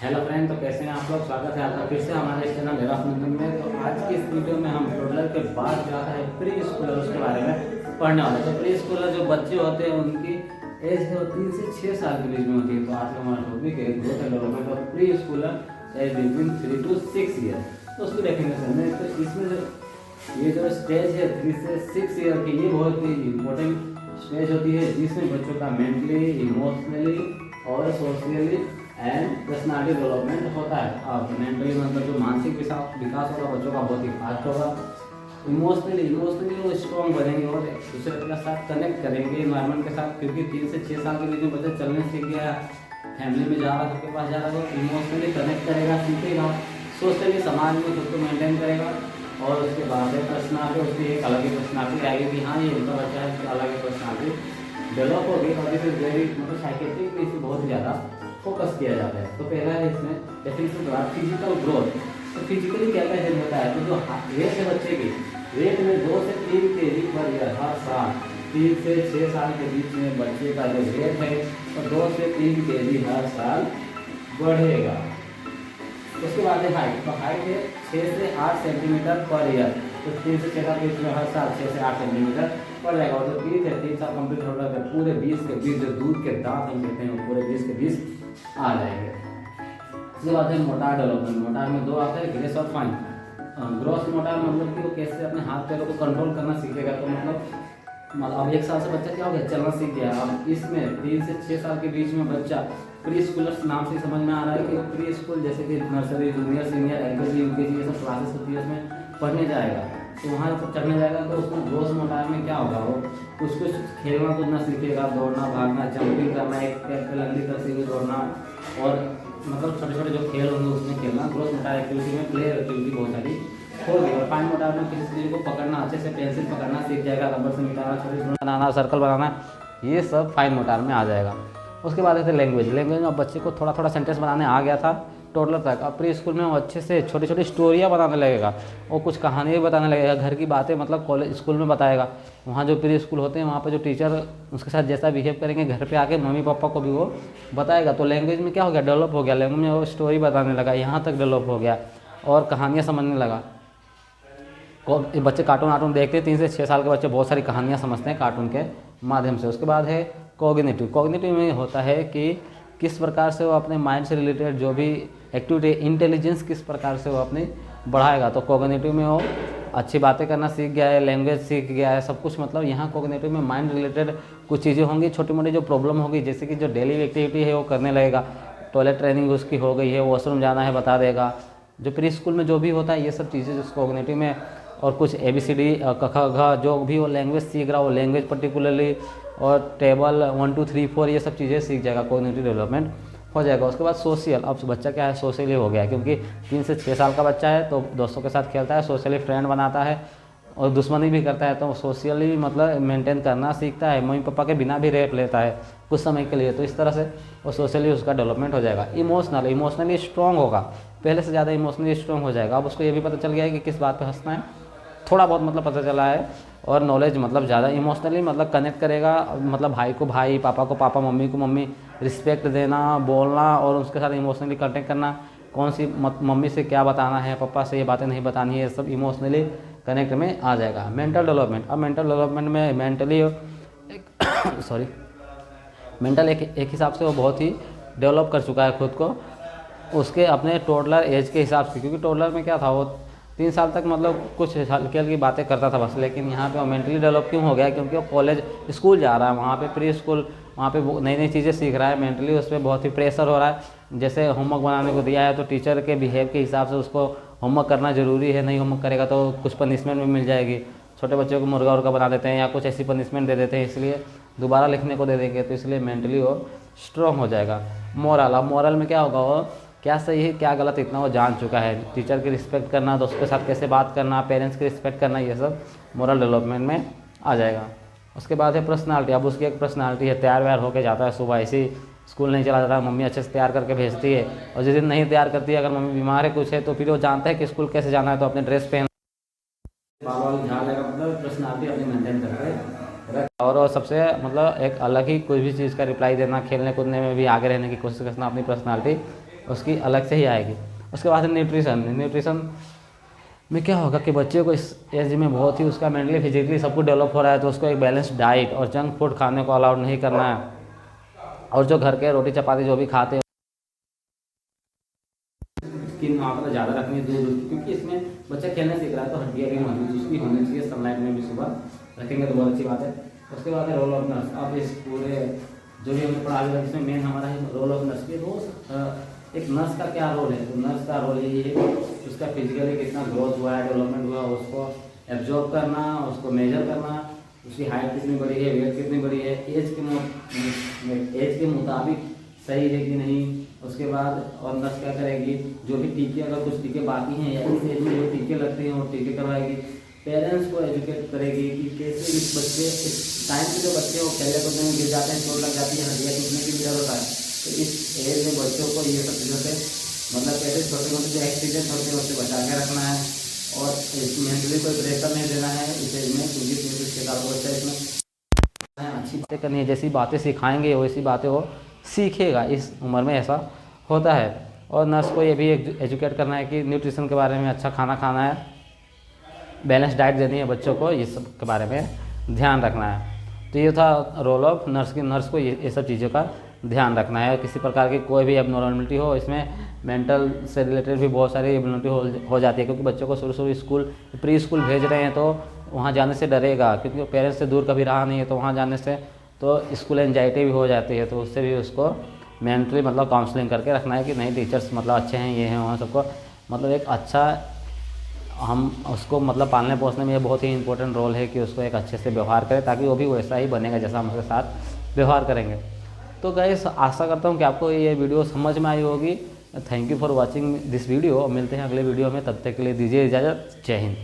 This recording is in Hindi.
हेलो फ्रेंड, तो कैसे हैं आप लोग। स्वागत है आपका फिर से हमारे इस चैनल मेरा नंदन में। तो आज की इस वीडियो में हम टोडलर के बाद जो आता है प्री स्कूलर उसके बारे में पढ़ने वाले हैं। तो प्री स्कूलर जो बच्चे होते हैं उनकी एज जो 3 से 6 साल के बीच में होती है। तो आज का हमारा टॉपिक है growth and development of preschooler age between 3 to 6 year. तो उसको देखेंगे सर। तो इसमें जो ये जो स्टेज है 3 से 6 ईयर की, ये बहुत ही इम्पोर्टेंट स्टेज होती है जिसमें बच्चों का मेंटली, इमोशनली और सोशली एंड पर्सनालिटी डेवलपमेंट होता है। अब मेंटली मतलब जो मानसिक विकास होगा बच्चों का बहुत ही फास्ट होगा। इमोशनली वो स्ट्रॉन्ग बनेंगे और दूसरे के साथ कनेक्ट करेंगे इन्वायरमेंट के साथ, क्योंकि 3 से 6 साल के बीच में बच्चा चलने सीख गया, फैमिली में जा रहा है, सबके पास जा रहा है, तो इमोशनली कनेक्ट करेगा, सीखेगा। सोशली समाज में खुद को मेंटेन करेगा। और उसके बाद पर्सनालिटी उसकी एक अलग ही पर्सनालिटी आएगी कि हाँ ये उनका बच्चा है, अलग ही पर्सनालिटी डेवलप होगी। और दिस इज वेरी मतलब साइकेट्रिक पे इसमें बहुत ज़्यादा फोकस किया जाता है। तो पहला है इसमें डेफिनेशन का फिजिकल ग्रोथ। तो फिजिकली क्या क्या चेंज होता है, तो जो वेट है बच्चे की, वेट में 2 से 3 kg पर ईयर हर साल। 3 से 6 साल के बीच में बच्चे का जो वेट है तो 2 से 3 kg हर साल बढ़ेगा। उसके बाद है हाइट। तो हाइट है 6 से 8 सेंटीमीटर पर ईयर। तो 3 से 6 साल के बीच में हर साल 6 से 8 सेंटीमीटर बढ़ जाएगा। और जो टीथ है 3 साल कंप्लीट हो जाएगा, पूरे 20 के 20 जो दूध के दांत हम कहते हैं पूरे 20 के 20 आ जाएंगे। उसके बाद है मोटार डेवलपमेंट। मोटार में 2 आता है, ग्रेस और फाइन। ग्रोस मोटार मतलब कि वो कैसे अपने हाथ पैरों को कंट्रोल करना सीखेगा। तो मतलब अब 1 साल से बच्चा क्या हो गया, चलना सीख गया। अब इसमें 3 से 6 साल के बीच में बच्चा प्री स्कूलर्स नाम से समझ में आ रहा है कि प्री स्कूल जैसे कि nursery, junior, senior, LKG, UKG ये सब क्लासेस होती है, उसमें पढ़ने जाएगा। तो वहाँ जब चढ़ने जाएगा तो उसमें ग्रोस मोटार में क्या होगा, वो कुछ खेलना कूदना सीखेगा, दौड़ना, भागना, जंपिंग करना, एक पैर पे लंबी करते हुए दौड़ना, और मतलब छोटे छोटे जो खेल होंगे उसमें खेलना। ग्रोस मोटार एक्टिविटी में प्ले एक्टिविटी बहुत सारी होगी। और फाइन मोटार में किसी चीज़ को पकड़ना, अच्छे से पेंसिल पकड़ना सीख जाएगा, रबर से मिटाना, छोटे बनाना, सर्कल बनाना, ये सब फाइन मोटार में आ जाएगा। उसके बाद है लैंग्वेज। लैंग्वेज में बच्चे को थोड़ा थोड़ा सेंटेंस बनाने आ गया था टोडलर तक। अब प्री स्कूल में वो अच्छे से छोटी छोटी स्टोरियाँ बनाने लगेगा, वो कुछ कहानियाँ बताने लगेगा, घर की बातें मतलब कॉलेज स्कूल में बताएगा। वहाँ जो प्री स्कूल होते हैं वहाँ पे जो टीचर उसके साथ जैसा बिहेव करेंगे घर पे आके मम्मी पापा को भी वो बताएगा। तो लैंग्वेज में क्या हो गया, डेवलप हो गया। लैंग्वेज में वो स्टोरी बताने लगा, यहाँ तक डेवलप हो गया और कहानियाँ समझने लगा। बच्चे कार्टून वार्टून देखते हैं, 3 से 6 साल के बच्चे बहुत सारी कहानियाँ समझते हैं कार्टून के माध्यम से। उसके बाद है कॉग्निटिव। कॉग्निटिव में होता है कि किस प्रकार से वो अपने माइंड से रिलेटेड जो भी एक्टिविटी, इंटेलिजेंस किस प्रकार से वो अपनी बढ़ाएगा। तो कॉग्निटिव में वो अच्छी बातें करना सीख गया है, लैंग्वेज सीख गया है, सब कुछ। मतलब यहाँ कॉग्निटिव में माइंड रिलेटेड कुछ चीज़ें होंगी, छोटी मोटी जो प्रॉब्लम होगी, जैसे कि जो डेली एक्टिविटी है वो करने लगेगा। टॉयलेट ट्रेनिंग उसकी हो गई है, वॉशरूम जाना है बता देगा। जो प्री स्कूल में जो भी होता है ये सब चीज़ें जो कॉग्निटिव में, और कुछ ABCD क ख घ जो भी वो लैंग्वेज सीख रहा हो, लैंग्वेज पर्टिकुलरली, और टेबल 1 2 3 4 ये सब चीज़ें सीख जाएगा, कॉग्निटिव डेवलपमेंट हो जाएगा। उसके बाद सोशल। अब बच्चा क्या है, सोशली हो गया, क्योंकि 3 से 6 साल का बच्चा है तो दोस्तों के साथ खेलता है, सोशली फ्रेंड बनाता है और दुश्मनी भी करता है। तो सोशली मतलब मेंटेन करना सीखता है, मम्मी पापा के बिना भी रह लेता है कुछ समय के लिए। तो इस तरह से वो सोशली उसका डेवलपमेंट हो जाएगा। इमोशनली स्ट्रॉन्ग होगा, पहले से ज़्यादा इमोशनली स्ट्रॉन्ग हो जाएगा। अब उसको ये भी पता चल गया है कि किस बात पर हंसना है, थोड़ा बहुत मतलब पता चला है, और नॉलेज मतलब ज़्यादा। इमोशनली मतलब कनेक्ट करेगा, मतलब भाई को भाई, पापा को पापा, मम्मी को मम्मी, रिस्पेक्ट देना, बोलना और उसके साथ इमोशनली कनेक्ट करना। कौन सी मम्मी से क्या बताना है, पापा से ये बातें नहीं बतानी है, सब इमोशनली कनेक्ट में आ जाएगा। Mental development. अब मेंटल डेवलपमेंट में मेंटली मेंटल एक हिसाब से वो बहुत ही डेवलप कर चुका है खुद को, उसके अपने टोडलर एज के हिसाब से। क्योंकि टोडलर में क्या था, वो 3 साल तक मतलब कुछ हल्की हल्की बातें करता था बस। लेकिन यहाँ पे वो मेंटली डेवलप क्यों हो गया, क्योंकि वो कॉलेज स्कूल जा रहा है, वहाँ पे प्री स्कूल, वहाँ पे नई नई चीज़ें सीख रहा है। मेंटली उस पर बहुत ही प्रेशर हो रहा है। जैसे होमवर्क बनाने को दिया है तो टीचर के बिहेव के हिसाब से उसको होमवर्क करना ज़रूरी है, नहीं होमवर्क करेगा तो कुछ पनिशमेंट भी मिल जाएगी। छोटे बच्चों को मुर्गा उर्गा बना देते हैं या कुछ ऐसी पनिशमेंट दे देते हैं, इसलिए दोबारा लिखने को दे देंगे, तो इसलिए मेंटली वो स्ट्रॉन्ग हो जाएगा। मोरल। अब मोरल में क्या होगा, वो क्या सही है क्या गलत इतना वो जान चुका है। टीचर की रिस्पेक्ट करना, दोस्तों के साथ कैसे बात करना, पेरेंट्स की रिस्पेक्ट करना, ये सब मोरल डेवलपमेंट में आ जाएगा। उसके बाद है पर्सनालिटी। अब उसकी एक पर्सनालिटी है, तैयार व्यार होकर जाता है, सुबह ऐसे ही स्कूल नहीं चला जाता, मम्मी अच्छे से तैयार करके भेजती है। और जिस दिन नहीं तैयार करती है, अगर मम्मी बीमार है कुछ है, तो फिर वो जानता है कि स्कूल कैसे जाना है, तो अपने ड्रेस पहन बाल झाड़ लेगा, मतलब पर्सनालिटी अपनी मेंटेन करके। और सबसे मतलब एक अलग ही कोई भी चीज़ का रिप्लाई देना, खेलने कूदने में भी आगे रहने की कोशिश करना, अपनी पर्सनालिटी उसकी अलग से ही आएगी। उसके बाद न्यूट्रिशन में क्या होगा कि बच्चे को इस एज में बहुत ही उसका मेंटली फिजिकली सब कुछ डेवलप हो रहा है, तो उसको एक बैलेंस डाइट और जंक फूड खाने को अलाउड नहीं करना है। और जो घर के रोटी चपाती जो भी खाते हैं की मात्रा ज़्यादा रखनी है दूध, क्योंकि इसमें बच्चा खेलने सीख रहा है तो हड्डियाँ भी मजबूत उसकी होनी चाहिए। सनलाइट में भी सुबह रखेंगे तो बहुत अच्छी बात है। उसके बाद है रोल ऑफ नर्स। अब इस पूरे जो भी हमने पढ़ा है इसमें मेन हमारा है रोल ऑफ नर्स की। रोज एक नर्स का क्या रोल है, तो नर्स का रोल यही है कि उसका फिजिकली कितना ग्रोथ हुआ है, डेवलपमेंट हुआ, उसको एब्जॉर्ब करना, उसको मेजर करना, उसकी हाइट कितनी बड़ी है, वेट कितनी बड़ी है, एज के मुताबिक सही है कि नहीं। उसके बाद और नर्स क्या करेगी, जो भी टीके अगर कुछ टीके बाकी हैं या इस एज में जो टीके लगते हैं वो टीके करवाएगी। पेरेंट्स को एजुकेट करेगी कि कैसे इस बच्चे इस टाइम के जो बच्चे वो खेलने कूदने में गिर जाते हैं, चोट लग जाती है, हड्डियाँ टूटने की भी डर होता है, तो इस एज में बच्चों को ये सब चीज़ों से मतलब कैसे छोटे मोटे जो एक्सीडेंट होते हैं उससे बचा के रखना है और मेंटली कोई प्रेशर नहीं देना है इस एज में, क्योंकि 3 साल का बच्चा इसमें अच्छी बातें करनी है, जैसी बातें सिखाएंगे वैसी बातें वो सीखेगा। इस उम्र में ऐसा होता है। और नर्स को ये भी एजुकेट करना है कि न्यूट्रिशन के बारे में, अच्छा खाना खाना है, बैलेंस डाइट देनी है बच्चों को, ये सब के बारे में ध्यान रखना है। तो ये था रोल ऑफ नर्स की। नर्स को ये सब चीज़ों का ध्यान रखना है। किसी प्रकार की कोई भी एबनॉर्मलिटी हो, इसमें मेंटल से रिलेटेड भी बहुत सारी एबनॉर्मलिटी हो जाती है, क्योंकि बच्चों को शुरू स्कूल प्री स्कूल भेज रहे हैं तो वहाँ जाने से डरेगा, क्योंकि पेरेंट्स से दूर कभी रहा नहीं है, तो वहाँ जाने से तो स्कूल एंजाइटी भी हो जाती है, तो उससे भी उसको मेंटली मतलब काउंसलिंग करके रखना है कि नहीं टीचर्स मतलब अच्छे हैं, ये हैं, वहाँ सबको मतलब एक अच्छा हम उसको मतलब पालने पोसने में ये बहुत ही इंपॉर्टेंट रोल है कि उसको एक अच्छे से व्यवहार करें, ताकि वो भी वैसा ही बनेगा जैसा हम उसके साथ व्यवहार करेंगे। तो गाइस आशा करता हूँ कि आपको ये वीडियो समझ में आई होगी। Thank you for watching this video. मिलते हैं अगले वीडियो में, तब तक के लिए दीजिए इजाज़त। जय हिंद।